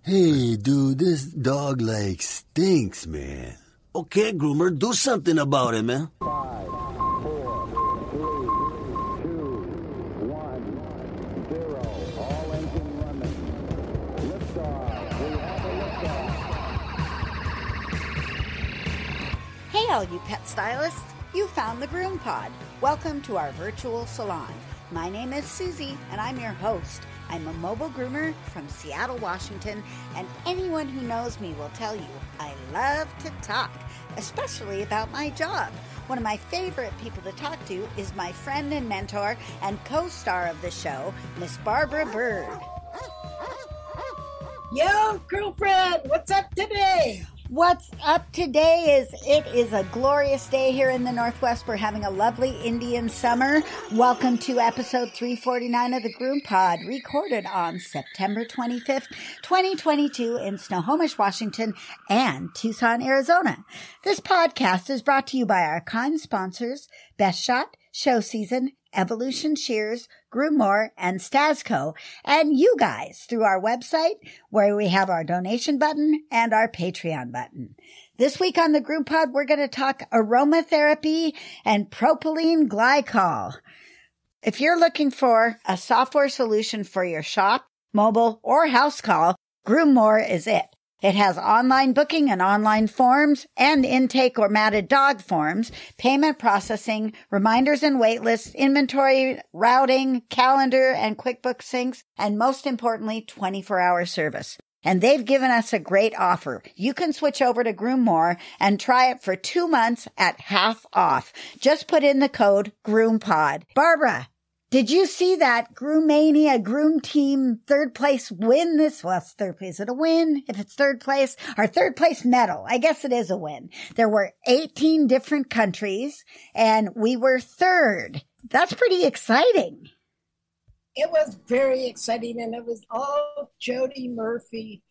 Hey, dude, this dog like stinks, man. Okay, groomer, do something about it, man. 5, 4, 3, 2, 1, 0. All engine running. Liftoff. We have a liftoff. Hey, all you pet stylists. You found the GroomPod. Welcome to our virtual salon. My name is Susie, and I'm your host. I'm a mobile groomer from Seattle, Washington, and anyone who knows me will tell you I love to talk, especially about my job. One of my favorite people to talk to is my friend and mentor and co-star of the show, Miss Barbara Bird. Yo, girlfriend, what's up today? What's up today it is a glorious day here in the Northwest. We're having a lovely Indian summer. Welcome to episode 349 of the GroomPod, recorded on September 25th, 2022 in Snohomish, Washington and Tucson, Arizona. This podcast is brought to you by our kind sponsors, Best Shot, Show Season, Evolution Shears, Groomore, and Stasco, and you guys through our website where we have our donation button and our Patreon button. This week on the GroomPod, we're going to talk aromatherapy and propylene glycol. If you're looking for a software solution for your shop, mobile, or house call, Groomore is it. It has online booking and online forms and intake or matted dog forms, payment processing, reminders and wait lists, inventory, routing, calendar, and QuickBooks syncs, and most importantly, 24-hour service. And they've given us a great offer. You can switch over to Groomore and try it for 2 months at half off. Just put in the code GroomPod. Barbara, did you see that Groomania Groom Team third place win this? Well, it's third place. Is it a win? If it's third place, or third place medal, I guess it is a win. There were 18 different countries and we were third. That's pretty exciting. It was very exciting, and it was all Jody Murphy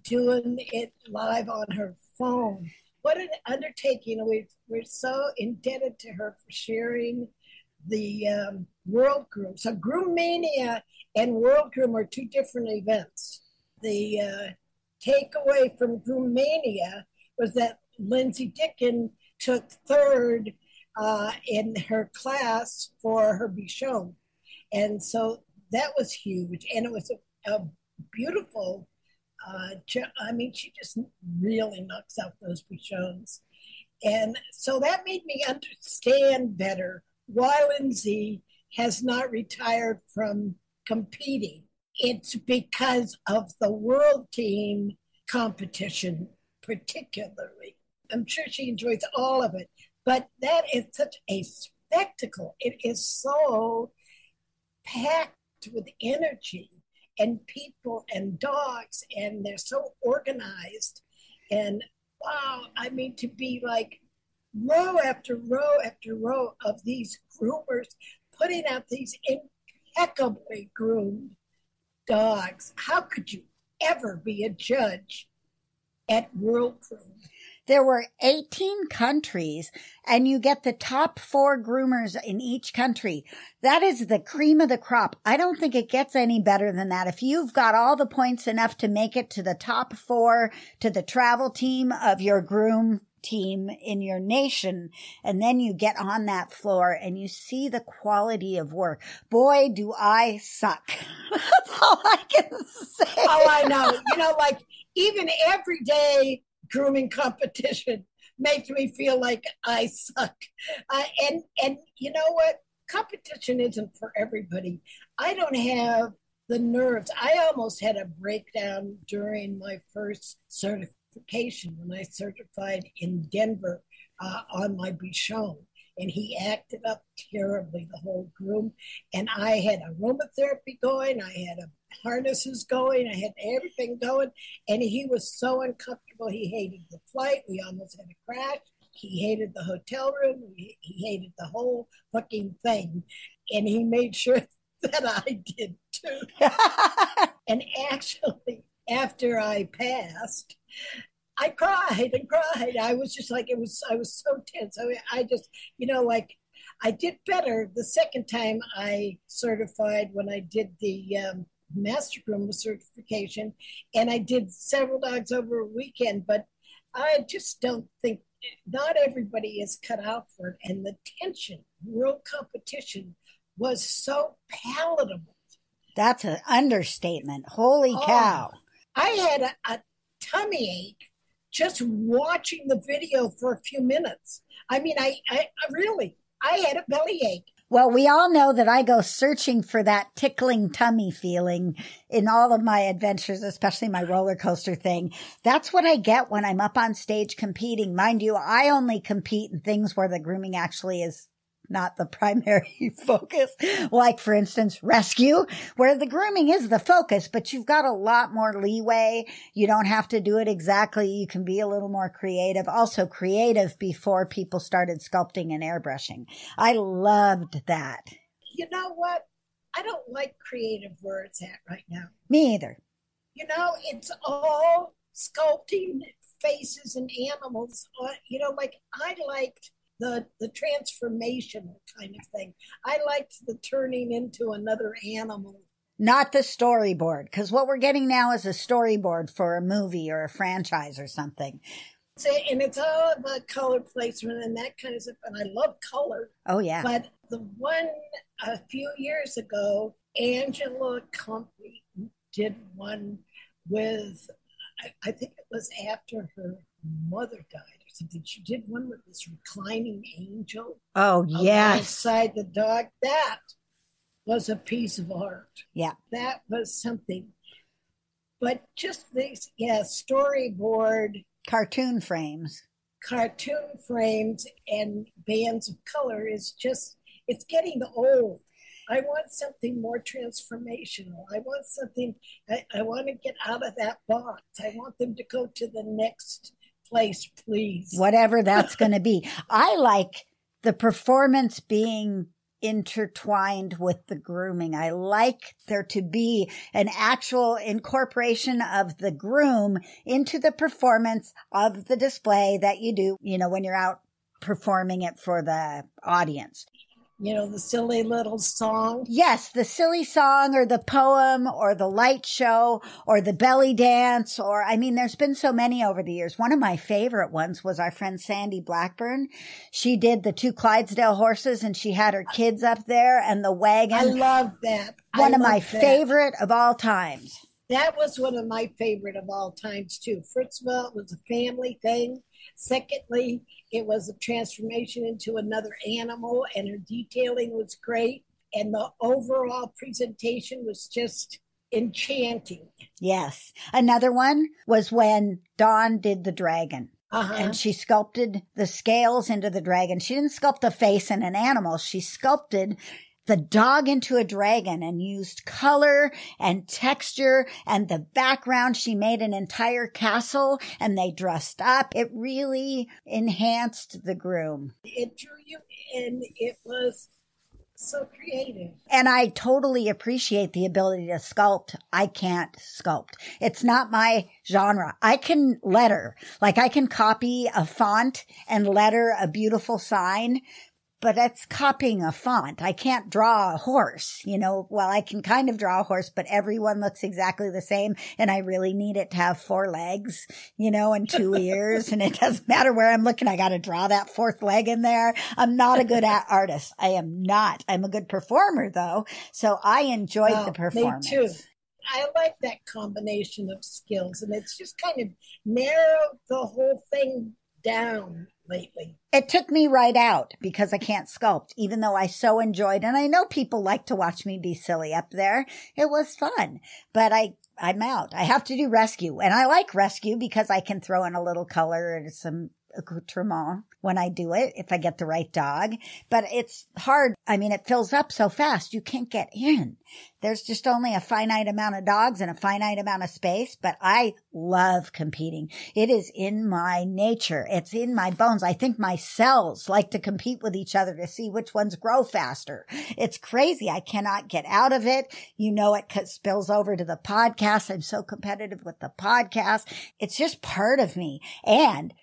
doing it live on her phone. What an undertaking. We're so indebted to her for sharing the World Groom. So Groomania and World Groom are two different events. The takeaway from Groomania was that Lindsay Dickin took third in her class for her Bichon. And so that was huge. And it was a beautiful, she just really knocks out those Bichons. And so that made me understand better why Lindsay has not retired from competing. It's because of the world team competition, particularly. I'm sure she enjoys all of it, but that is such a spectacle. It is so packed with energy and people and dogs, and they're so organized. And wow, to be like row after row after row of these groomers putting out these impeccably groomed dogs. How could you ever be a judge at World Groom? There were 18 countries, and you get the top 4 groomers in each country. That is the cream of the crop. I don't think it gets any better than that. If you've got all the points enough to make it to the top 4, to the travel team of your groom team in your nation, and then you get on that floor and you see the quality of work. Boy, do I suck. That's all I can say. Oh, I know. Even everyday grooming competition makes me feel like I suck. And you know what? Competition isn't for everybody. I don't have the nerves. I almost had a breakdown during my first certification when I certified in Denver on my Bichon. And he acted up terribly, the whole groom. And I had aromatherapy going. I had harnesses going. I had everything going. And he was so uncomfortable. He hated the flight. We almost had a crash. He hated the hotel room. He hated the whole fucking thing. And he made sure that I did too. And actually, after I passed, I cried and cried. I was just like, I was so tense. I just, I did better the second time I certified when I did the master groomer certification, and I did several dogs over a weekend, but I just don't think, not everybody is cut out for it. And the tension, real competition was so palatable. That's an understatement. Holy cow. I had a tummy ache just watching the video for a few minutes. I mean, I really had a belly ache. Well, we all know that I go searching for that tickling tummy feeling in all of my adventures, especially my roller coaster thing. That's what I get when I'm up on stage competing. Mind you, I only compete in things where the grooming actually is not the primary focus. Like, for instance, rescue, where the grooming is the focus, but you've got a lot more leeway. You don't have to do it exactly. You can be a little more creative. Also creative before people started sculpting and airbrushing. I loved that. You know what? I don't like creative where it's at right now. Me either. You know, it's all sculpting faces and animals. You know, like I liked the transformational kind of thing. I liked the turning into another animal. Not the storyboard, because what we're getting now is a storyboard for a movie or a franchise or something. And it's all about color placement and that kind of stuff. And I love color. Oh, yeah. But the one a few years ago, Angela Company did one with, I think it was after her mother died or something. She did one with this reclining angel. Oh, yes. Alongside the dog. That was a piece of art. Yeah. That was something. But just these, storyboard. Cartoon frames And bands of color is just, it's getting old. I want something more transformational. I want something, I want to get out of that box. I want them to go to the next place, please. Whatever that's going to be. I like the performance being intertwined with the grooming. I like there to be an actual incorporation of the groom into the performance of the display that you do, you know, when you're out performing it for the audience. You know, the silly little song. Yes, the silly song or the poem or the light show or the belly dance there's been so many over the years. One of my favorite ones was our friend Sandy Blackburn. She did the 2 Clydesdale horses and she had her kids up there and the wagon. I love that. One of my favorite of all times. That was one of my favorite of all times too. First of all, it was a family thing. Secondly, it was a transformation into another animal and her detailing was great. And the overall presentation was just enchanting. Yes. Another one was when Dawn did the dragon. And she sculpted the scales into the dragon. She didn't sculpt the face in an animal. She sculpted the dog into a dragon and used color and texture and the background. She made an entire castle and they dressed up. It really enhanced the groom. It drew you in. It was so creative. And I totally appreciate the ability to sculpt. I can't sculpt. It's not my genre. I can letter. Like I can copy a font and letter a beautiful sign, but that's copying a font. I can't draw a horse, you know. Well, I can kind of draw a horse, but everyone looks exactly the same. And I really need it to have 4 legs, you know, and 2 ears. And it doesn't matter where I'm looking. I got to draw that 4th leg in there. I'm not a good artist. I am not. I'm a good performer though. So I enjoyed the performance. Me too. I like that combination of skills. And it's just kind of narrowed the whole thing down lately. It took me right out because I can't sculpt, even though I so enjoyed, and I know people like to watch me be silly up there. It was fun, but I'm out. I have to do rescue, and I like rescue because I can throw in a little color and some accoutrement when I do it, if I get the right dog. But it's hard. I mean, it fills up so fast, you can't get in. There's just only a finite amount of dogs and a finite amount of space, but I love competing. It is in my nature. It's in my bones. I think my cells like to compete with each other to see which ones grow faster. It's crazy. I cannot get out of it. You know, it spills over to the podcast. I'm so competitive with the podcast. It's just part of me. And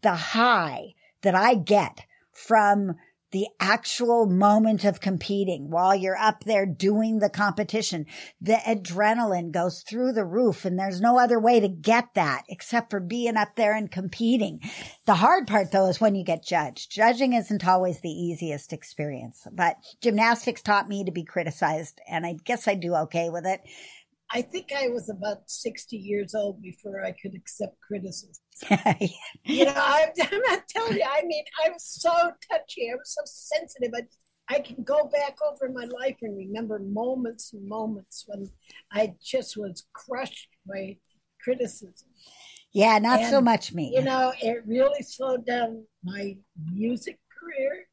the high that I get from the actual moment of competing while you're up there doing the competition. The adrenaline goes through the roof, and there's no other way to get that except for being up there and competing. The hard part, though, is when you get judged. Judging isn't always the easiest experience, but gymnastics taught me to be criticized, and I guess I do okay with it. I think I was about 60 years old before I could accept criticism. You know, I'm not telling you. I mean, I was so touchy. I was so sensitive. I can go back over my life and remember moments and moments when I just was crushed by criticism. Yeah, not so much me. You know, it really slowed down my music career.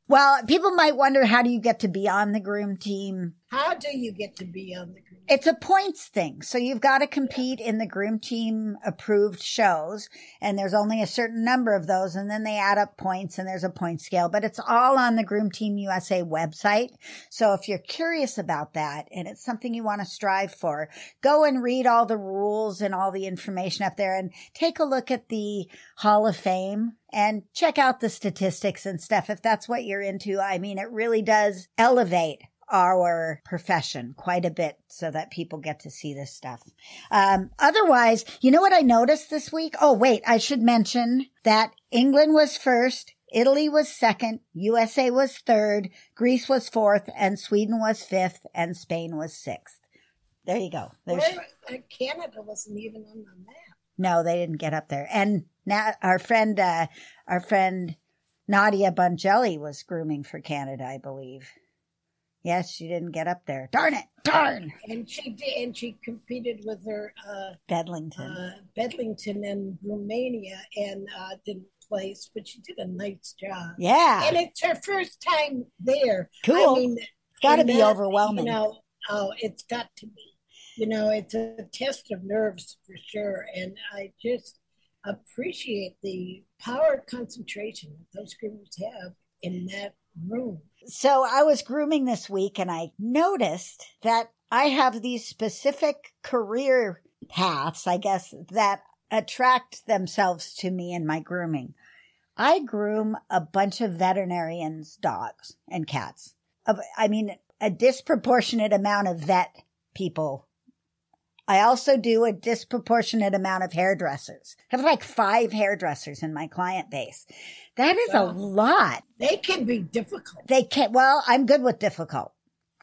Well, people might wonder, how do you get to be on the Groom team? How do you get to be on the Groom team? It's a points thing. So you've got to compete in the Groom team approved shows, and there's only a certain number of those, and then they add up points, and there's a point scale, but it's all on the Groom Team USA website. So if you're curious about that and it's something you want to strive for, go and read all the rules and all the information up there and take a look at the Hall of Fame and check out the statistics and stuff if that's what you're into. I mean, it really does elevate our profession quite a bit so that people get to see this stuff. Otherwise, you know what I noticed this week? Oh, wait, I should mention that England was first, Italy was second, USA was third, Greece was fourth, and Sweden was fifth, and Spain was sixth. There you go. Canada wasn't even on the map. No, they didn't get up there. And now our friend Nadia Bongelli was grooming for Canada, I believe. Yes, she didn't get up there. Darn it! Darn! And she did, and she competed with her Bedlington in Romania and didn't place, but she did a nice job. Yeah, and it's her first time there. Cool. I mean, it's got to be overwhelming. You know, it's got to be. You know, it's a test of nerves for sure, and I just appreciate the power concentration that those groomers have in that room. So I was grooming this week and I noticed that I have these specific career paths, I guess, that attract themselves to me in my grooming. I groom a bunch of veterinarians' dogs and cats. I mean, a disproportionate amount of vet people. I also do a disproportionate amount of hairdressers. I have like 5 hairdressers in my client base. That is a lot. They can be difficult. Well, I'm good with difficult.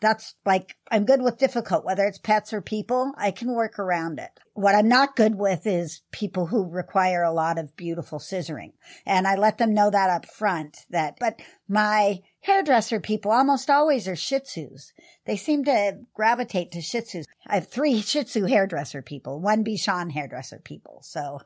I'm good with difficult, whether it's pets or people, I can work around it. What I'm not good with is people who require a lot of beautiful scissoring. And I let them know that up front but my hairdresser people almost always are Shih Tzus. They seem to gravitate to Shih Tzus. I have 3 Shih Tzu hairdresser people, 1 Bichon hairdresser people. So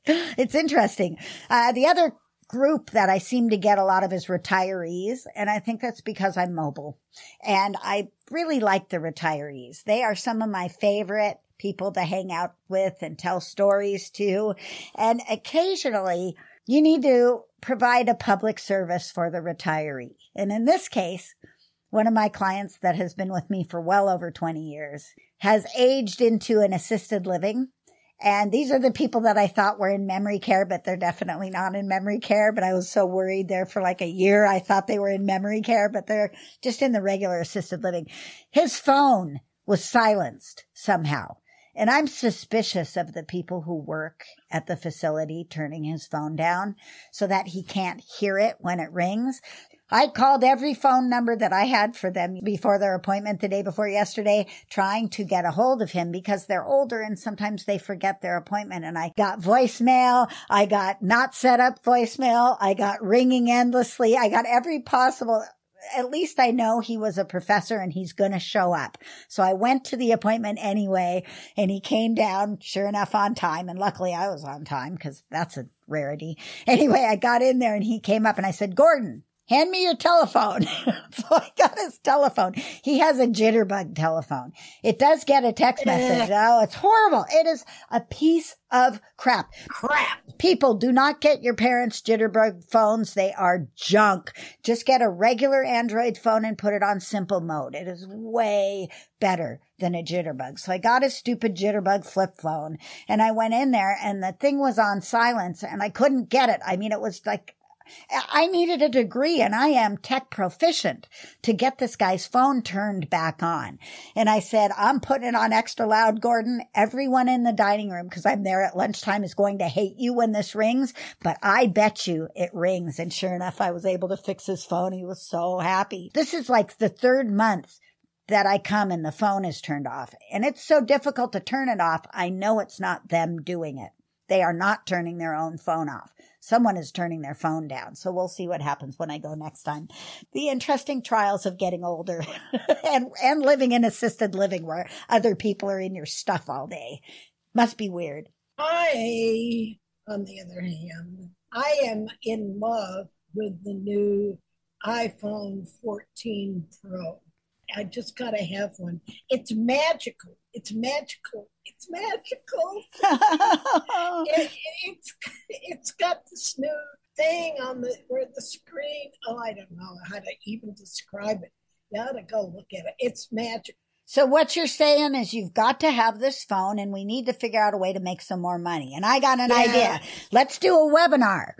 it's interesting. The other group that I seem to get a lot of is retirees. And I think that's because I'm mobile. And I really like the retirees. They are some of my favorite people to hang out with and tell stories to. And occasionally you need to provide a public service for the retiree. And in this case, one of my clients that has been with me for well over 20 years has aged into an assisted living. And these are the people that I thought were in memory care, but they're definitely not in memory care. But I was so worried there for like a year. I thought they were in memory care, but they're just in the regular assisted living. His phone was silenced somehow. And I'm suspicious of the people who work at the facility turning his phone down so that he can't hear it when it rings. I called every phone number that I had for them before their appointment the day before yesterday, trying to get a hold of him because they're older and sometimes they forget their appointment. And I got voicemail. I got not set up voicemail. I got ringing endlessly. I got every possible. At least I know he was a professor and he's going to show up. So I went to the appointment anyway, and he came down, sure enough, on time. And luckily I was on time because that's a rarity. Anyway, I got in there and he came up and I said, "Gordon, hand me your telephone." So I got his telephone. He has a jitterbug telephone. It does get a text message. Oh, it's horrible. It is a piece of crap. People, do not get your parents' jitterbug phones. They are junk. Just get a regular Android phone and put it on simple mode. It is way better than a jitterbug. So I got a stupid jitterbug flip phone and I went in there and the thing was on silence and I couldn't get it. I mean, it was like I needed a degree, and I am tech proficient, to get this guy's phone turned back on. And I said, I'm putting it on extra loud, Gordon. Everyone in the dining room, because I'm there at lunchtime, is going to hate you when this rings, but I bet you it rings. And sure enough, I was able to fix his phone. He was so happy. This is like the third month that I come and the phone is turned off. And it's so difficult to turn it off. I know it's not them doing it. They are not turning their own phone off. Someone is turning their phone down. So we'll see what happens when I go next time. The interesting trials of getting older and living in assisted living where other people are in your stuff all day. Must be weird. I, on the other hand, I am in love with the new iPhone 14 Pro. I just got to have one. It's magical. It's magical. It's magical. It's got this new thing on where the screen. Oh, I don't know how to even describe it. You ought to go look at it. It's magical. So what you're saying is you've got to have this phone and we need to figure out a way to make some more money. And I got an idea. Let's do a webinar.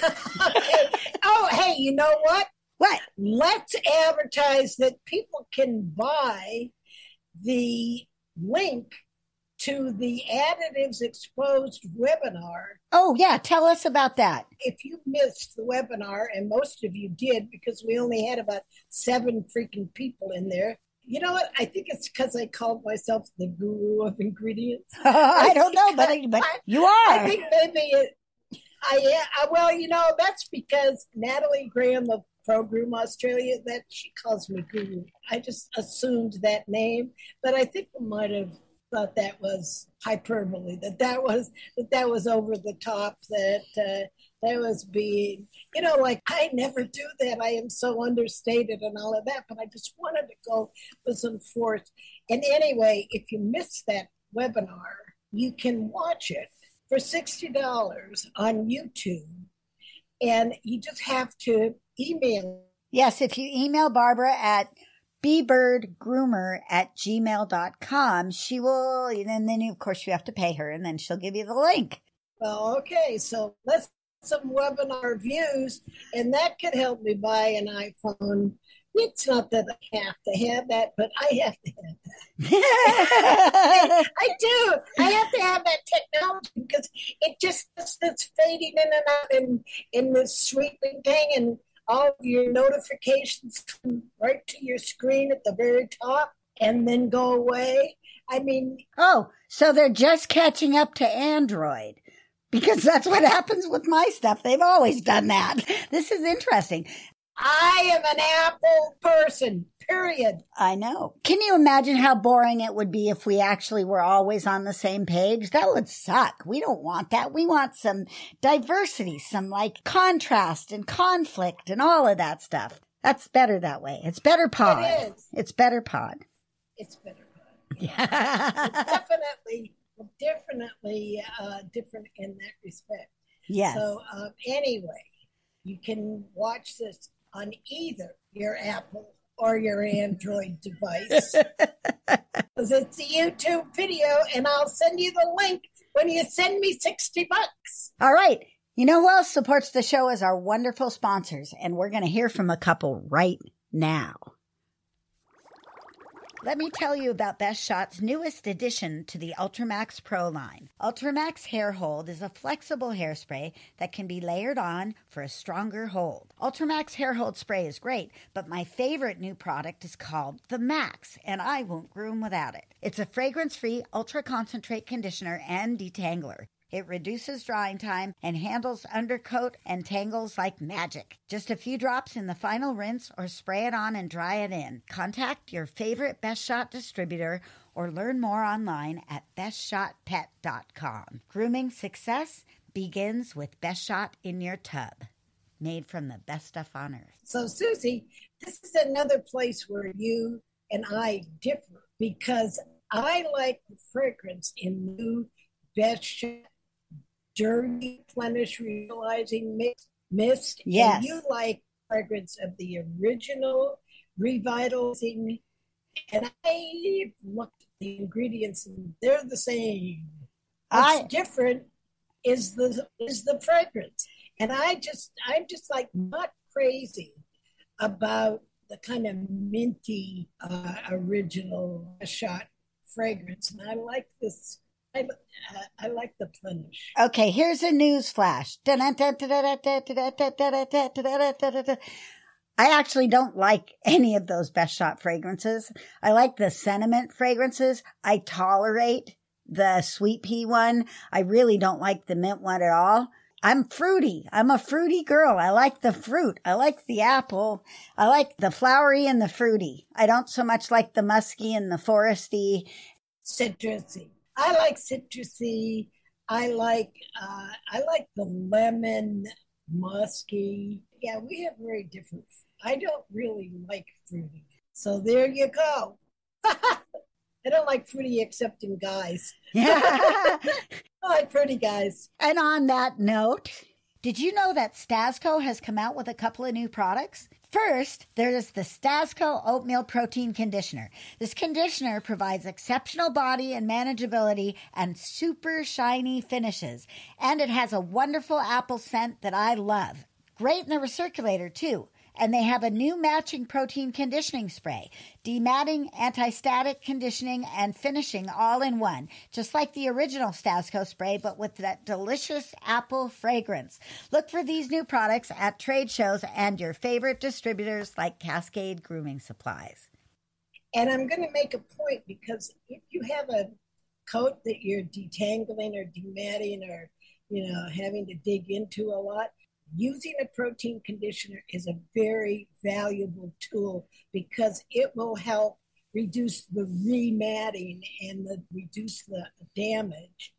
Okay. Oh, hey, you know what? What? Let's advertise that people can buy the link to the Additives Exposed webinar. Oh, yeah. Tell us about that. If you missed the webinar, and most of you did because we only had about 7 freaking people in there. You know what? I think it's because I called myself the guru of ingredients. I don't know, but you are. I think maybe well, you know, that's because Natalie Graham of Groom Australia, that she calls me guru. I just assumed that name, but I think we might have thought that was hyperbole, that was over the top, that was being, you know, like I never do that. I am so understated and all of that, but I just wanted to go with some force. And anyway, if you missed that webinar, you can watch it for $60 on YouTube, and you just have to email. Yes, if you email Barbara at bbirdgroomer@gmail.com, she will, and then of course you have to pay her, and then she'll give you the link. Well, okay, so let's some webinar views, and that could help me buy an iPhone. It's not that I have to have that, but I have to have that. I do. I have to have that technology because it's fading in and out in this sweeping thing, and all of your notifications come right to your screen at the very top and then go away. I mean... Oh, so they're just catching up to Android. Because that's what happens with my stuff. They've always done that. This is interesting. I am an Apple person, period. I know. Can you imagine how boring it would be if we actually were always on the same page? That would suck. We don't want that. We want some diversity, some like contrast and conflict and all of that stuff. That's better that way. It's better pod. It is. It's better pod. It's better pod. Yeah. Definitely different in that respect. Yes. So anyway, you can watch this on either your Apple or your Android device. Because it's a YouTube video, and I'll send you the link when you send me $60. All right. You know who else supports the show is our wonderful sponsors, and we're going to hear from a couple right now. Let me tell you about Best Shot's newest addition to the Ultramax Pro line. Ultramax Hair Hold is a flexible hairspray that can be layered on for a stronger hold. Ultramax Hair Hold Spray is great, but my favorite new product is called the Max, and I won't groom without it. It's a fragrance-free ultra-concentrate conditioner and detangler. It reduces drying time and handles undercoat and tangles like magic. Just a few drops in the final rinse or spray it on and dry it in. Contact your favorite Best Shot distributor or learn more online at bestshotpet.com. Grooming success begins with Best Shot in your tub. Made from the best stuff on earth. So, Susie, this is another place where you and I differ because I like the fragrance in new Best Shot Dirty Replenish Revitalizing Mist. Yes. And you like fragrance of the original Revitalizing. And I looked at the ingredients and they're the same. What's different is the fragrance. And I'm just like not crazy about the kind of minty original shot fragrance. And I like this. I like the Plenish. Okay, here's a news flash. I actually don't like any of those Best Shot fragrances. I like the sentiment fragrances. I tolerate the sweet pea one. I really don't like the mint one at all. I'm fruity. I'm a fruity girl. I like the fruit. I like the apple. I like the flowery and the fruity. I don't so much like the musky and the foresty. Citrusy. I like citrusy. I like the lemon musky. Yeah, we have very different. I don't really like fruity. So there you go. I don't like fruity except in guys. I like fruity guys. And on that note, did you know that Stasco has come out with a couple of new products? First, there is the Stasco Oatmeal Protein Conditioner. This conditioner provides exceptional body and manageability and super shiny finishes. And it has a wonderful apple scent that I love. Great in the recirculator, too. And they have a new matching protein conditioning spray, dematting, anti-static conditioning, and finishing all in one, just like the original Stasco spray, but with that delicious apple fragrance. Look for these new products at trade shows and your favorite distributors like Cascade Grooming Supplies. And I'm going to make a point, because if you have a coat that you're detangling or dematting or, having to dig into a lot, using a protein conditioner is a very valuable tool, because it will help reduce the rematting and reduce the damage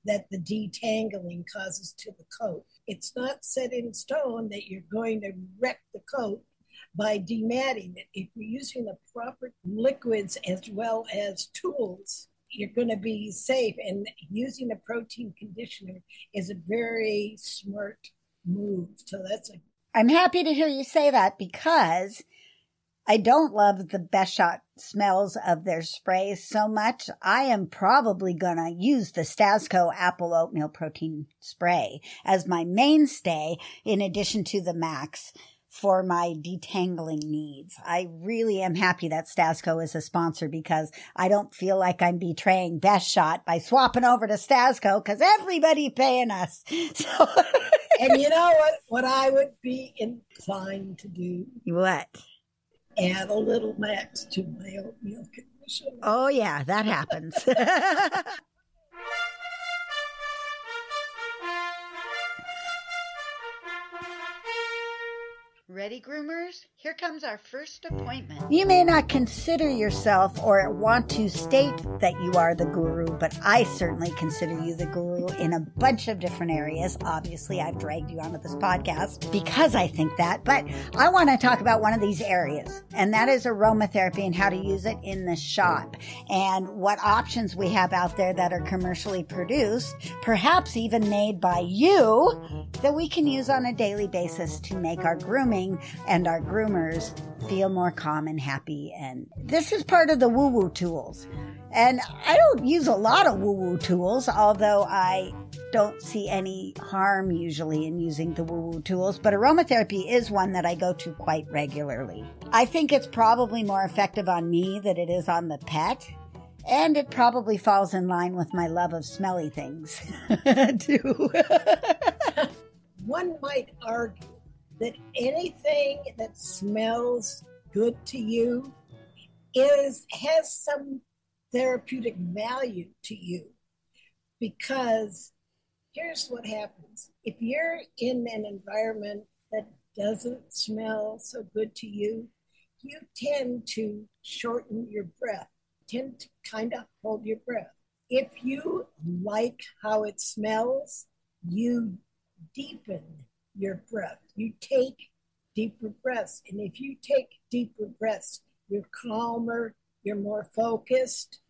that the detangling causes to the coat. It's not set in stone that you're going to wreck the coat by dematting it. If you're using the proper liquids as well as tools, you're going to be safe. And using a protein conditioner is a very smart move. So I'm happy to hear you say that, because I don't love the Best Shot smells of their sprays so much. I am probably going to use the Stasco Apple Oatmeal Protein Spray as my mainstay, in addition to the Max, for my detangling needs. I really am happy that Stasco is a sponsor, because I don't feel like I'm betraying Best Shot by swapping over to Stasco, because everybody paying us. So and you know what I would be inclined to do? What? Add a little Max to my oatmeal conditioner. Oh, yeah, that happens. Ready, groomers? Here comes our first appointment. You may not consider yourself or want to state that you are the guru, but I certainly consider you the guru in a bunch of different areas. Obviously, I've dragged you onto this podcast because I think that, but I want to talk about one of these areas, and that is aromatherapy and how to use it in the shop, and what options we have out there that are commercially produced, perhaps even made by you, that we can use on a daily basis to make our grooming and our groomers feel more calm and happy. And this is part of the woo-woo tools. And I don't use a lot of woo-woo tools, although I don't see any harm usually in using the woo-woo tools, but aromatherapy is one that I go to quite regularly. I think it's probably more effective on me than it is on the pet. And it probably falls in line with my love of smelly things, too. One might argue that anything that smells good to you has some therapeutic value to you, because here's what happens. If you're in an environment that doesn't smell so good to you, you tend to shorten your breath, tend to kind of hold your breath. If you like how it smells, you deepen your breath. You take deeper breaths. And if you take deeper breaths, you're calmer, you're more focused,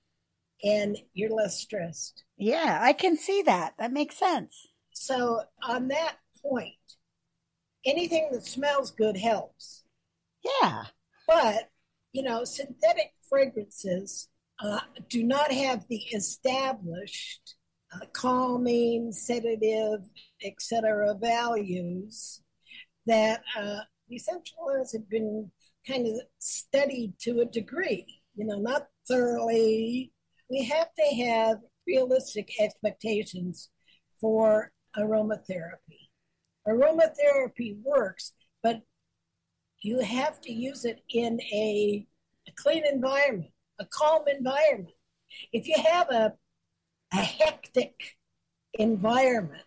and you're less stressed. Yeah, I can see that. That makes sense. So on that point, anything that smells good helps. Yeah. But, synthetic fragrances do not have the established calming, sedative, etc. values that essential oils have been kind of studied to a degree, not thoroughly. We have to have realistic expectations for aromatherapy. Aromatherapy works, but you have to use it in a clean environment, a calm environment. If you have a hectic environment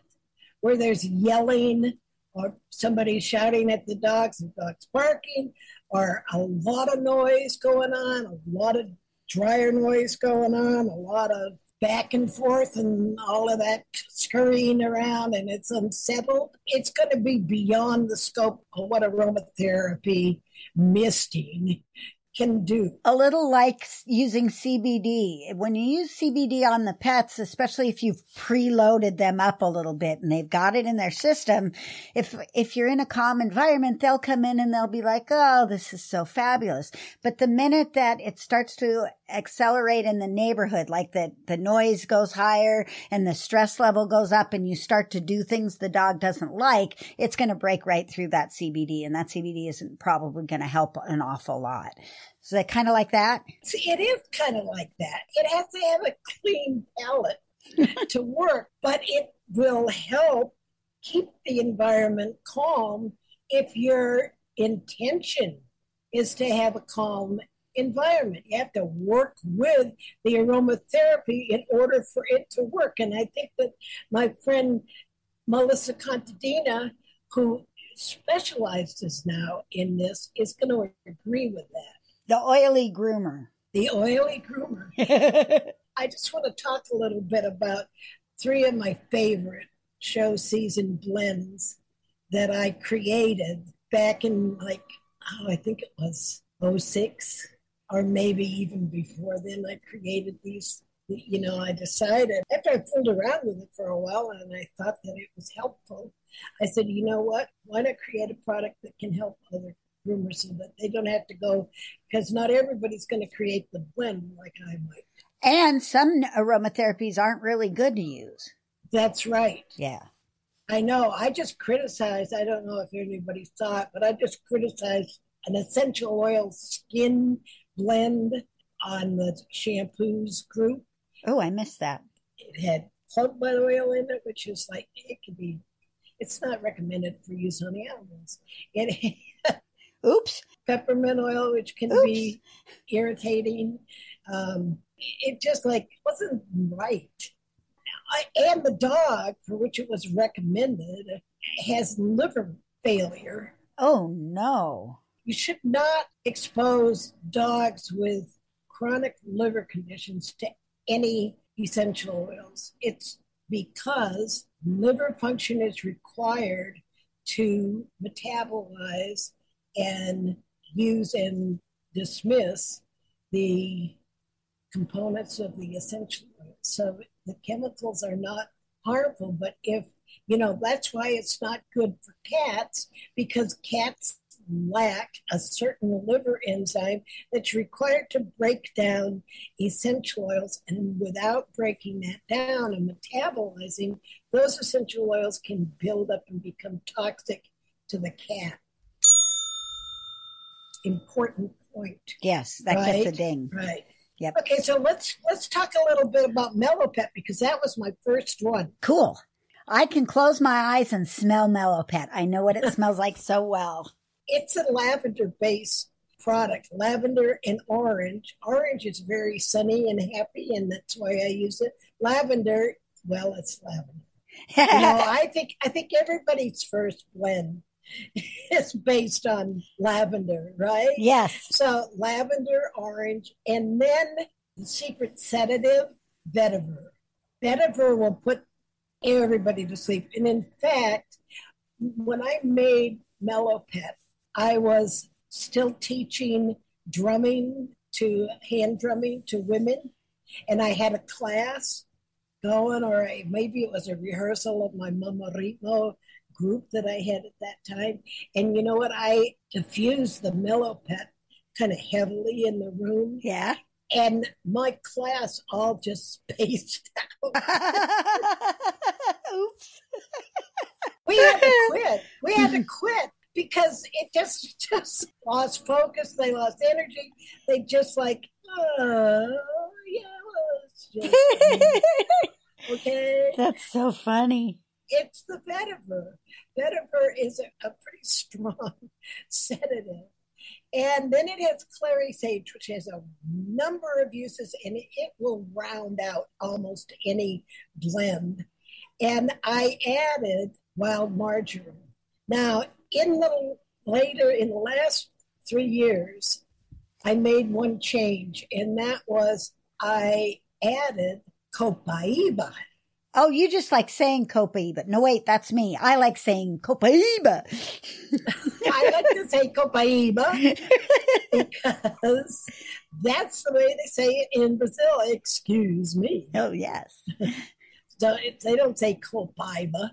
where there's yelling or somebody shouting at the dogs and dogs barking, or a lot of noise going on, a lot of dryer noise going on, a lot of back and forth and all of that scurrying around, and it's unsettled, it's going to be beyond the scope of what aromatherapy misting can do. A little like using CBD. When you use CBD on the pets, especially if you've preloaded them up a little bit and they've got it in their system, if you're in a calm environment, they'll come in and they'll be like, oh, this is so fabulous. But the minute that it starts to accelerate in the neighborhood, like the noise goes higher and the stress level goes up and you start to do things the dog doesn't like, it's going to break right through that CBD, and that CBD isn't probably going to help an awful lot. Is that kind of like that? See, it is kind of like that. It has to have a clean palate to work, but it will help keep the environment calm if your intention is to have a calm environment. You have to work with the aromatherapy in order for it to work. And I think that my friend Melissa Contadina, who specializes now in this, is going to agree with that. The Oily Groomer. The Oily Groomer. I just want to talk a little bit about 3 of my favorite show season blends that I created back in I think it was 06, or maybe even before then. I created these, I decided after I fooled around with it for a while and I thought that it was helpful, I said, you know what, why not create a product that can help other groomers so that they don't have to go, because not everybody's going to create the blend like I might. And some aromatherapies aren't really good to use. That's right. Yeah. I know. I just criticized, I don't know if anybody saw it, but I just criticized an essential oil skin blend on the shampoos group. Oh, I missed that. It had plug bud oil in it, which is it's not recommended for use on animals. It Oops. Peppermint oil, which can be irritating. It just wasn't right. And the dog, for which it was recommended, has liver failure. Oh, no. You should not expose dogs with chronic liver conditions to any essential oils. It's because liver function is required to metabolize and use and dismiss the components of the essential oils. So the chemicals are not harmful, but that's why it's not good for cats, because cats lack a certain liver enzyme that's required to break down essential oils, and without breaking that down and metabolizing, those essential oils can build up and become toxic to the cat. Important point. Yes, that right? gets a ding. Right. Yep. Okay, so let's talk a little bit about Mellow Pet, because that was my first one. Cool. I can close my eyes and smell Mellow Pet. I know what it smells like so well. It's a lavender-based product, lavender and orange. Orange is very sunny and happy, and that's why I use it. Lavender, well, it's lavender. I think everybody's first blend is based on lavender, right? Yes. So lavender, orange, and then the secret sedative, vetiver. Vetiver will put everybody to sleep. And in fact, when I made Mellow Pet, I was still teaching hand drumming to women. And I had a class going, or maybe it was a rehearsal of my Mama Ritmo group that I had at that time. And you know what? I diffused the Mellow Pet kind of heavily in the room. Yeah. And my class all just spaced out. to quit because it just lost focus. They lost energy. They just like, yeah, well, it's just, okay. That's so funny. It's the vetiver. Vetiver is a pretty strong sedative. And then it has clary sage, which has a number of uses, and it will round out almost any blend. And I added wild marjoram. Now, in the last 3 years, I made one change, and that was I added copaiba. Oh, you just like saying copaiba. No, wait, that's me. I like saying copaiba. I like to say copaiba because that's the way they say it in Brazil. Excuse me. Oh, yes. So they don't say copaiba.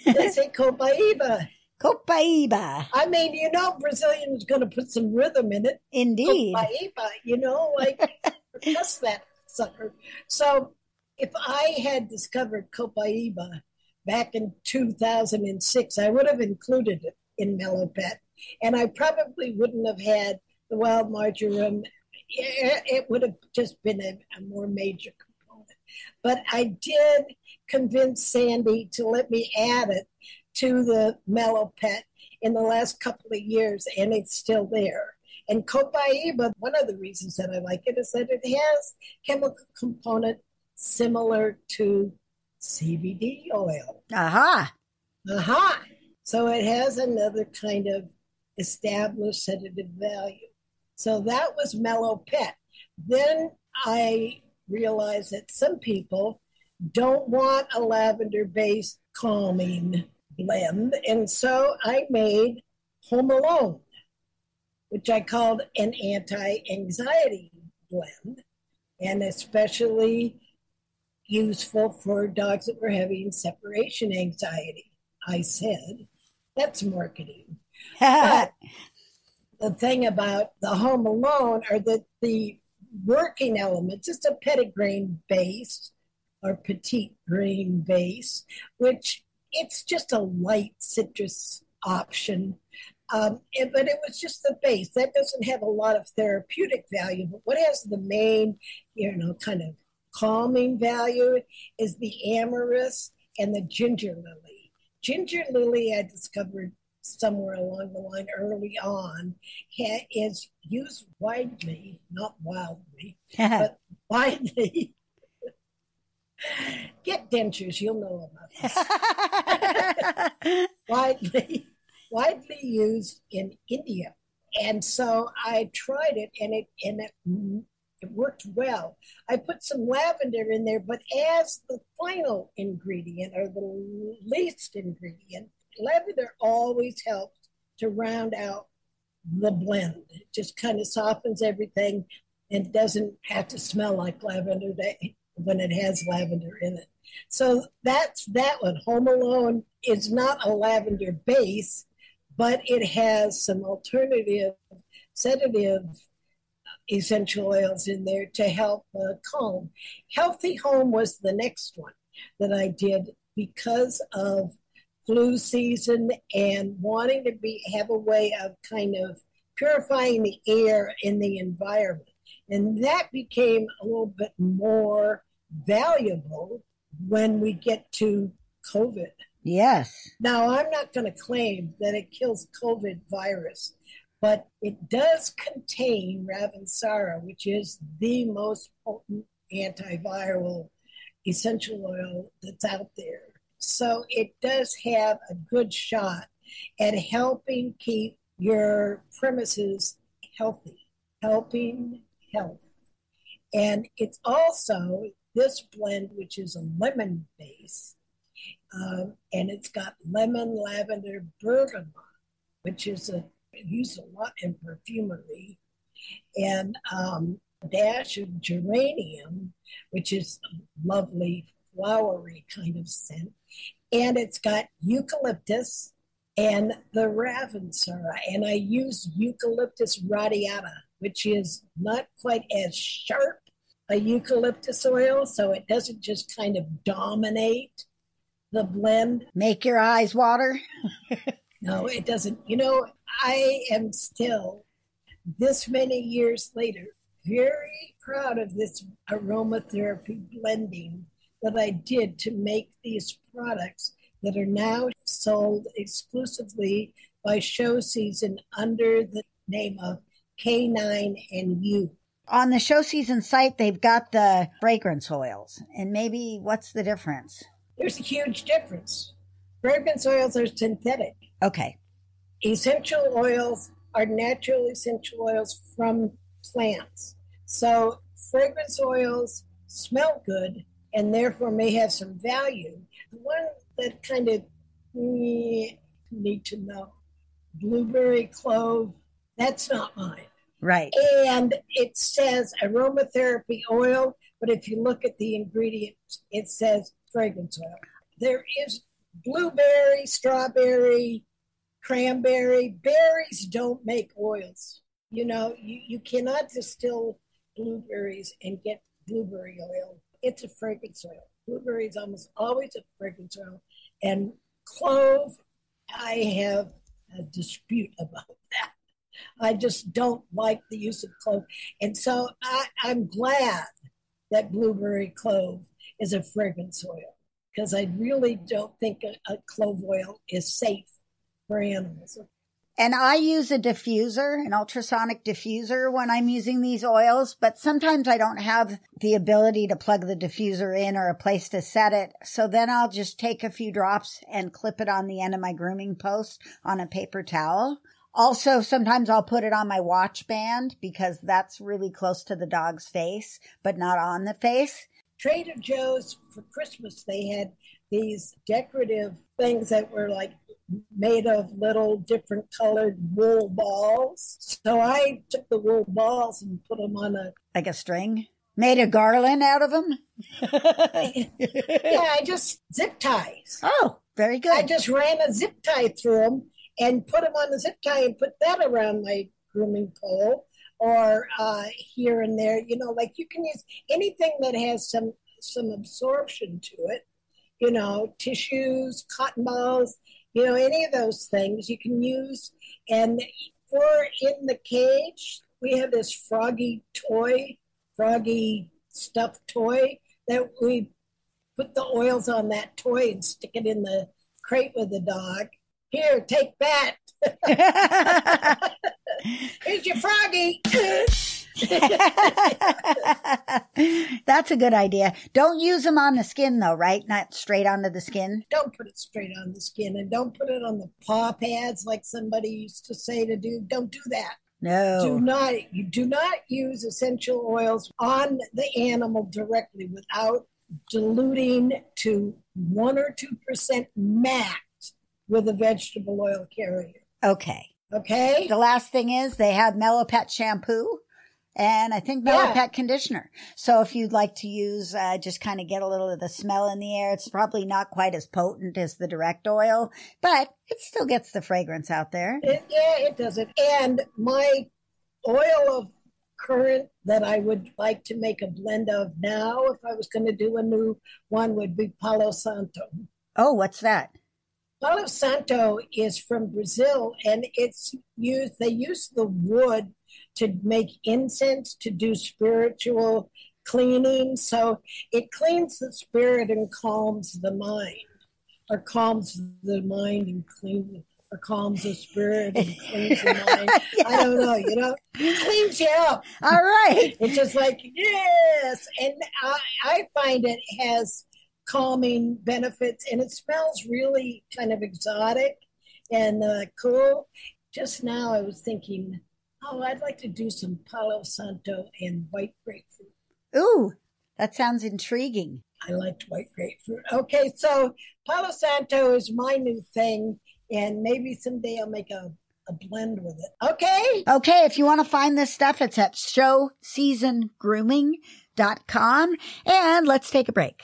They say copaiba. Copaiba. I mean, Brazilians going to put some rhythm in it. Indeed. Copaiba, like cuss that sucker. So if I had discovered copaiba back in 2006, I would have included it in Mellow Pet, and I probably wouldn't have had the wild marjoram. It would have just been a more major component. But I did convince Sandy to let me add it to the Mellow Pet in the last couple of years, and it's still there. And copaiba, one of the reasons that I like it is that it has chemical component similar to CBD oil. Aha. Aha. So it has another kind of established sedative value. So that was Mellow Pet. Then I realized that some people don't want a lavender-based calming blend. And so I made Home Alone, which I called an anti-anxiety blend, and especially useful for dogs that were having separation anxiety. I said, that's marketing. But the thing about the Home Alone are that the working elements, it's a petitgrain base or petite grain base, which it's just a light citrus option. But it was just the base. That doesn't have a lot of therapeutic value. But what has the main, kind of calming value is the amorous and the ginger lily. Ginger lily, I discovered somewhere along the line early on, is used widely, not wildly, but widely. Get dentures, you'll know about this. widely used in India. And so I tried it, and it worked well. I put some lavender in there, but as the final ingredient or the least ingredient, lavender always helps to round out the blend. It just kind of softens everything and doesn't have to smell like lavender when it has lavender in it. So that's that one. Home Alone is not a lavender base, but it has some alternative sedative essential oils in there to help calm. Healthy Home was the next one that I did because of flu season and wanting to have a way of kind of purifying the air in the environment. And that became a little bit more valuable when we get to COVID. Yes. Now, I'm not going to claim that it kills COVID virus, but it does contain Ravensara, which is the most potent antiviral essential oil that's out there. So it does have a good shot at helping keep your premises healthy, helping health. And it's also this blend, which is a lemon base, and it's got lemon, lavender, bergamot, which is used a lot in perfumery, and a dash of geranium, which is a lovely flowery kind of scent. And it's got eucalyptus and the Ravensara. And I use eucalyptus radiata, which is not quite as sharp a eucalyptus oil, so it doesn't just kind of dominate the blend. Make your eyes water. No, it doesn't. I am still, this many years later, very proud of this aromatherapy blending that I did to make these products that are now sold exclusively by Show Season under the name of K9 and U. On the Show Season site, they've got the fragrance oils. And maybe what's the difference? There's a huge difference. Fragrance oils are synthetic. Okay. Essential oils are natural essential oils from plants. So fragrance oils smell good and therefore may have some value. The one that kind of need to know, blueberry clove, that's not mine. Right. And it says aromatherapy oil, but if you look at the ingredients, it says fragrance oil. There is blueberry, strawberry, cranberry. Berries don't make oils. You cannot distill blueberries and get blueberry oil. It's a fragrance oil. Blueberry is almost always a fragrance oil. And clove, I have a dispute about that. I just don't like the use of clove. And so I'm glad that blueberry clove is a fragrance oil, because I really don't think a clove oil is safe for animals. And I use a diffuser, an ultrasonic diffuser when I'm using these oils, but sometimes I don't have the ability to plug the diffuser in or a place to set it. So then I'll just take a few drops and clip it on the end of my grooming post on a paper towel. Also, sometimes I'll put it on my watch band because that's really close to the dog's face, but not on the face. Trader Joe's, for Christmas, they had these decorative things that were like made of little different colored wool balls. So I took the wool balls and put them on like a string? Made a garland out of them? Yeah, I just zip ties. Oh, very good. I just ran a zip tie through them and put them on the zip tie and put that around my grooming pole or here and there. Like you can use anything that has some absorption to it, tissues, cotton balls, any of those things you can use. And for in the cage, we have this froggy stuffed toy that we put the oils on that toy and stick it in the crate with the dog. Here, take that. Here's your froggy. That's a good idea. Don't use them on the skin though, right? Not straight onto the skin. Don't put it straight on the skin, and don't put it on the paw pads like somebody used to say to do. Don't do that. No. You do not use essential oils on the animal directly without diluting to 1 or 2% max with a vegetable oil carrier. Okay. Okay? The last thing is they have Mellow Pet shampoo and I think Mellow Pet conditioner. So if you'd like to use, just kind of get a little of the smell in the air, it's probably not quite as potent as the direct oil, but it still gets the fragrance out there. It does it. And my oil of current that I would like to make a blend of now, if I was going to do a new one, would be Palo Santo. Oh, what's that? Palo Santo is from Brazil, and they use the wood to make incense, to do spiritual cleaning. So it cleans the spirit and calms the mind, or calms the mind and or calms the spirit and cleans the mind. Yes. I don't know, it cleans you up. All right. It's just like, yes. And I find it has calming benefits, and it smells really kind of exotic and cool. Just now I was thinking, I'd like to do some Palo Santo and white grapefruit. Ooh, that sounds intriguing. I liked white grapefruit. Okay, so Palo Santo is my new thing, and maybe someday I'll make a blend with it. Okay? Okay, if you want to find this stuff, it's at showseasongrooming.com, and let's take a break.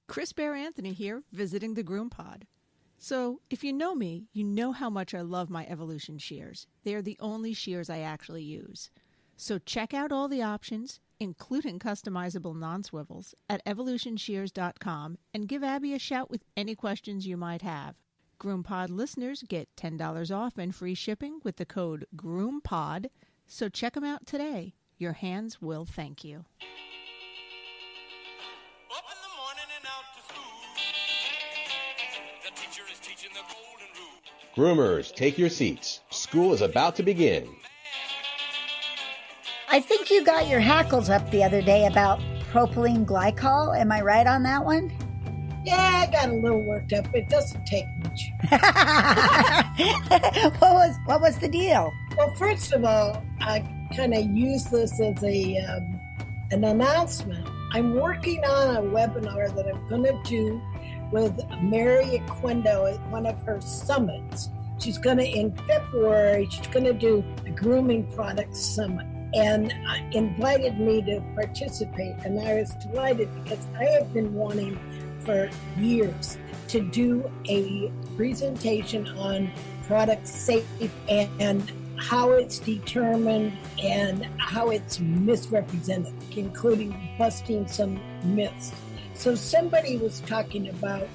Chris Bear Anthony here, visiting the GroomPod. So, if you know me, you know how much I love my Evolution shears. They are the only shears I actually use. So check out all the options, including customizable non-swivels, at evolutionshears.com and give Abby a shout with any questions you might have. GroomPod listeners get $10 off and free shipping with the code GroomPod, so check them out today. Your hands will thank you. Up in the morning and out to school. The teacher is teaching the golden rule. Groomers, take your seats. School is about to begin. I think you got your hackles up the other day about propylene glycol. Am I right on that one? Yeah, I got a little worked up. It doesn't take much. What was the deal? Well, first of all, I kind of use this as an announcement. I'm working on a webinar that I'm going to do with Mary Aquendo at one of her summits. She's going to, in February, she's going to do the Grooming Products Summit. And invited me to participate. And I was delighted because I have been wanting for years to do a presentation on product safety and how it's determined and how it's misrepresented, including busting some myths. So somebody was talking about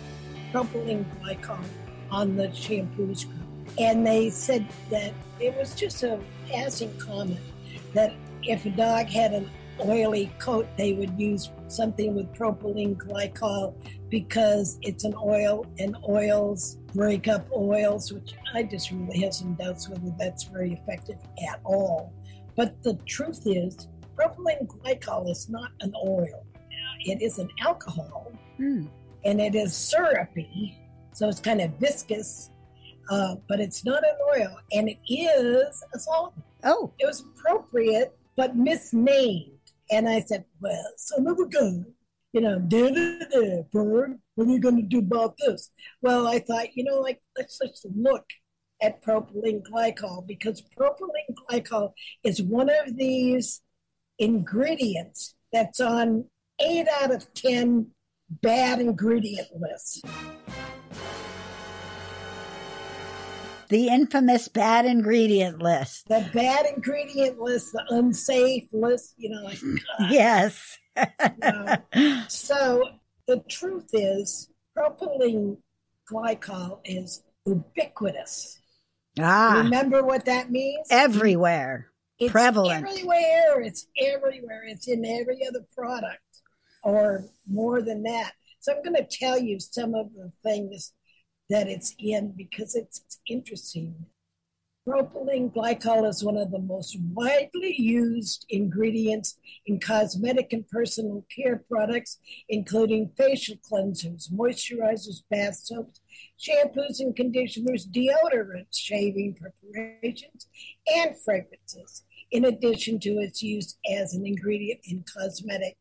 propylene glycol on the shampoos group, and they said that it was just a passing comment that if a dog had an oily coat, they would use something with propylene glycol because it's an oil, and oils break up oils, which I just really have some doubts whether that's very effective at all. But the truth is, propylene glycol is not an oil. It is an alcohol, and it is syrupy, so it's kind of viscous, but it's not an oil, and it is a solvent. Oh. It was appropriate, but misnamed. And I said, well, son of a gun, bird, what are you going to do about this? Well, I thought, let's just look at propylene glycol, because propylene glycol is one of these ingredients that's on 8 out of 10 bad ingredient lists. The infamous bad ingredient list. The bad ingredient list, the unsafe list, Yes. So the truth is, propylene glycol is ubiquitous. Remember what that means? Everywhere. It's prevalent. Everywhere. It's everywhere. It's in every other product, or more than that. So I'm going to tell you some of the things that it's in because it's interesting. Propylene glycol is one of the most widely used ingredients in cosmetic and personal care products, including facial cleansers, moisturizers, bath soaps, shampoos and conditioners, deodorants, shaving preparations, and fragrances, in addition to its use as an ingredient in cosmetics.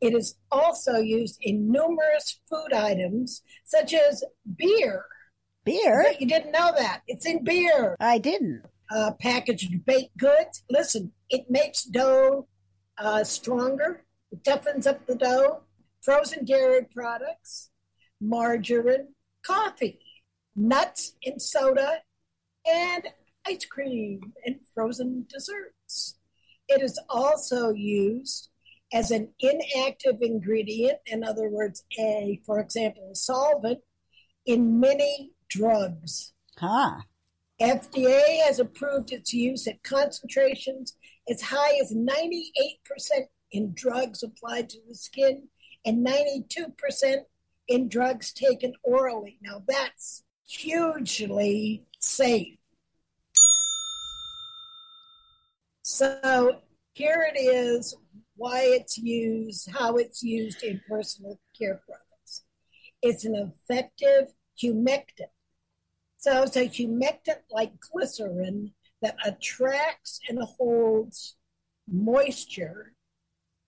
It is also used in numerous food items, such as beer. Beer? You didn't know that. It's in beer. I didn't. Packaged baked goods. Listen, it makes dough stronger. It toughens up the dough. Frozen dairy products, margarine, coffee, nuts and soda, and ice cream and frozen desserts. It is also used as an inactive ingredient, in other words, for example, a solvent, in many drugs. FDA has approved its use at concentrations as high as 98% in drugs applied to the skin and 92% in drugs taken orally. Now that's hugely safe. So here it is, why it's used, how it's used in personal care products. It's an effective humectant. So it's a humectant like glycerin that attracts and holds moisture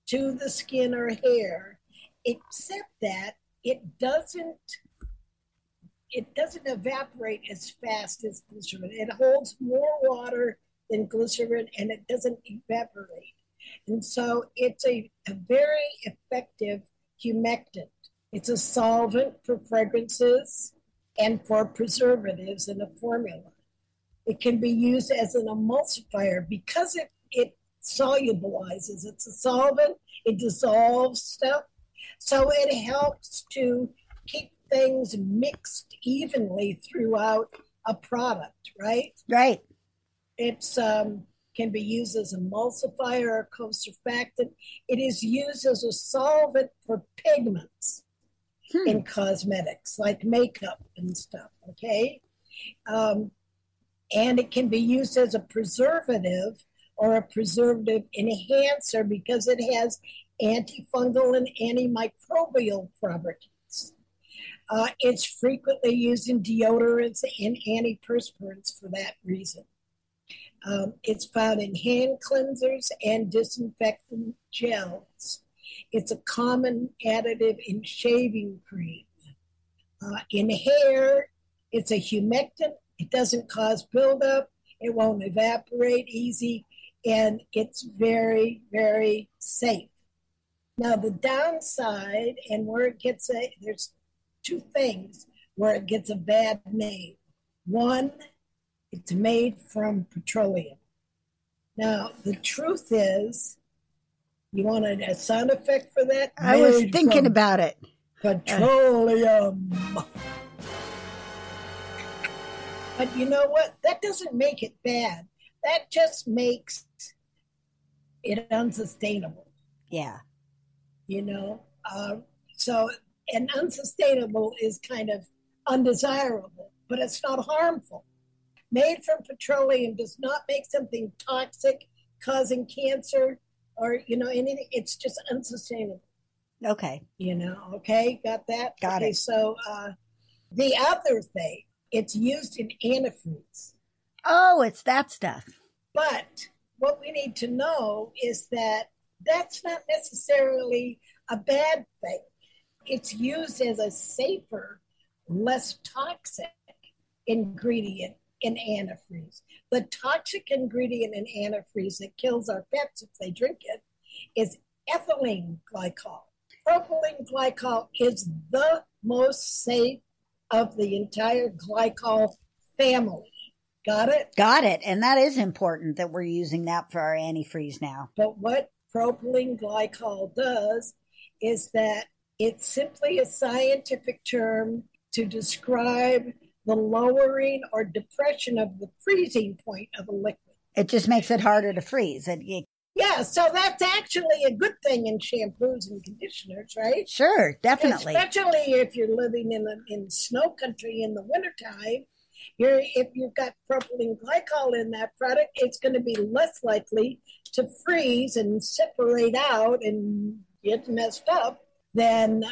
to the skin or hair, except that it doesn't evaporate as fast as glycerin. It holds more water than glycerin, and it doesn't evaporate. And so it's a very effective humectant. It's a solvent for fragrances and for preservatives in a formula. It can be used as an emulsifier because it solubilizes. It's a solvent. It dissolves stuff. So it helps to keep things mixed evenly throughout a product, right? Right. It's can be used as emulsifier or co-surfactant. It is used as a solvent for pigments in cosmetics, like makeup and stuff, okay? And it can be used as a preservative or a preservative enhancer because it has antifungal and antimicrobial properties. It's frequently used in deodorants and antiperspirants for that reason. It's found in hand cleansers and disinfectant gels. It's a common additive in shaving cream. In hair, it's a humectant. It doesn't cause buildup. It won't evaporate easy. And it's very, very safe. Now, the downside and where it gets there's two things where it gets a bad name. One, it's made from petroleum. Now, the truth is, you wanted a sound effect for that? I was thinking about it. Petroleum. But you know what? That doesn't make it bad. That just makes it unsustainable. Yeah. You know? And unsustainable is kind of undesirable, but it's not harmful. Made from petroleum does not make something toxic, causing cancer or, anything. It's just unsustainable. Okay. Okay? Got that? Got it. So the other thing, it's used in antifreeze. Oh, it's that stuff. But what we need to know is that that's not necessarily a bad thing. It's used as a safer, less toxic ingredient in antifreeze. The toxic ingredient in antifreeze that kills our pets if they drink it is ethylene glycol. Propylene glycol is the most safe of the entire glycol family. Got it? Got it. And that is important that we're using that for our antifreeze now. But what propylene glycol does is that it's simply a scientific term to describe the lowering or depression of the freezing point of a liquid. It just makes it harder to freeze. Yeah, so that's actually a good thing in shampoos and conditioners, right? Sure, definitely. Especially if you're living in snow country in the wintertime. If you've got propylene glycol in that product, it's going to be less likely to freeze and separate out and get messed up than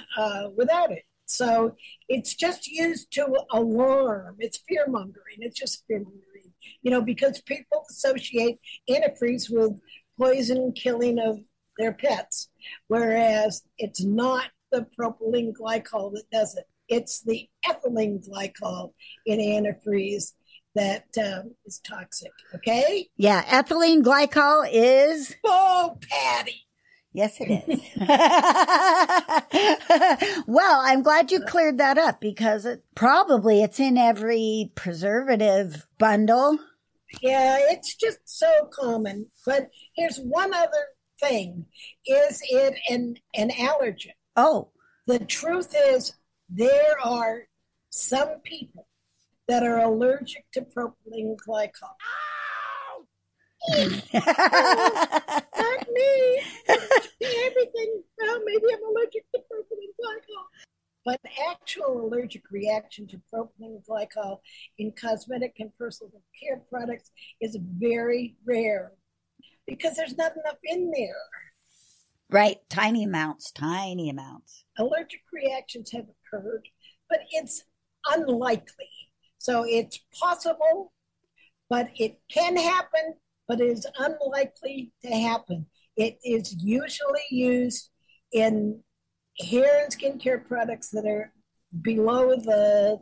without it. So it's just used to alarm. It's fear-mongering. It's just fear-mongering, because people associate antifreeze with poison killing of their pets, whereas it's not the propylene glycol that does it. It's the ethylene glycol in antifreeze that is toxic, okay? Yeah, ethylene glycol is... Oh, Patty! Yes, it is. Well, I'm glad you cleared that up because it's in every preservative bundle. Yeah, it's just so common. But here's one other thing. Is it an allergen? Oh. The truth is there are some people that are allergic to propylene glycol. Not me. Everything. Well, maybe I'm allergic to propylene glycol. But actual allergic reaction to propylene glycol in cosmetic and personal care products is very rare because there's not enough in there. Right. Tiny amounts. Allergic reactions have occurred, but it's unlikely. So it's possible, but it can happen, but it is unlikely to happen. It is usually used in hair and skincare products that are below the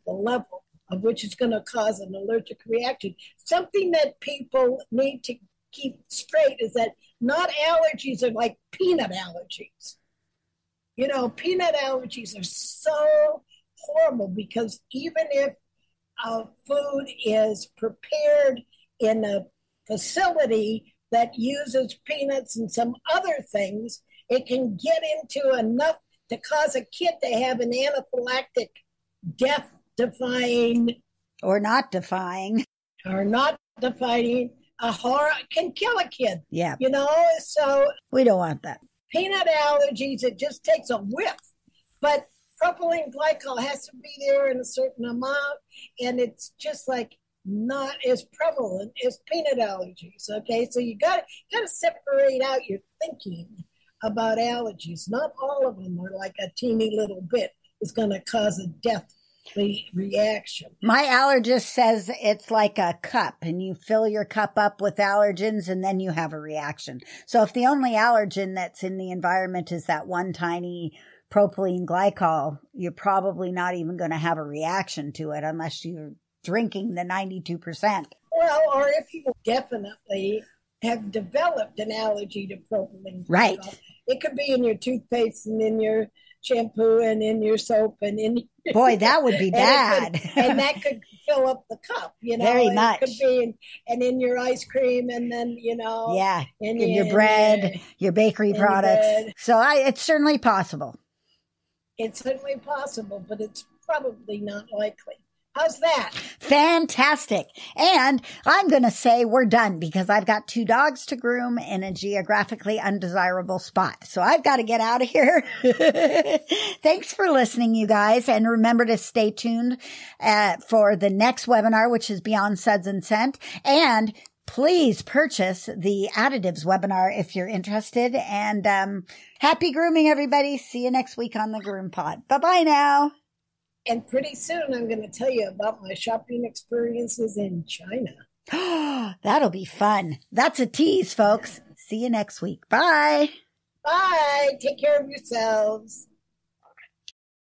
level of which it's going to cause an allergic reaction. Something that people need to keep straight is that not allergies are like peanut allergies. Peanut allergies are so horrible because even if food is prepared in a facility that uses peanuts and some other things, it can get into enough to cause a kid to have an anaphylactic death-defying Or not defying. or not defying a horror can kill a kid. Yeah. So We don't want that. peanut allergies, it just takes a whiff. But propylene glycol has to be there in a certain amount, and it's just like not as prevalent as peanut allergies. Okay, so you got to separate out your thinking about allergies. Not all of them are like a teeny little bit is going to cause a death reaction. My allergist says it's like a cup, and you fill your cup up with allergens and then you have a reaction. So if the only allergen that's in the environment is that one tiny propylene glycol, you're probably not even going to have a reaction to it unless you're drinking the 92%. Well, or if you definitely have developed an allergy to propylene glycol. Right. It could be in your toothpaste and in your shampoo and in your soap and in your, Boy, that would be bad. and that could fill up the cup, Very much. It could be in your ice cream and then, Yeah, in your bread, your bakery products. So it's certainly possible. It's certainly possible, but it's probably not likely. How's that? Fantastic. And I'm going to say we're done because I've got 2 dogs to groom in a geographically undesirable spot. So I've got to get out of here. Thanks for listening, you guys. And remember to stay tuned for the next webinar, which is Beyond Suds and Scent. And please purchase the additives webinar if you're interested. And happy grooming, everybody. See you next week on the GroomPod. Bye-bye now. And pretty soon I'm going to tell you about my shopping experiences in China. That'll be fun. That's a tease, folks. See you next week. Bye. Bye. Take care of yourselves.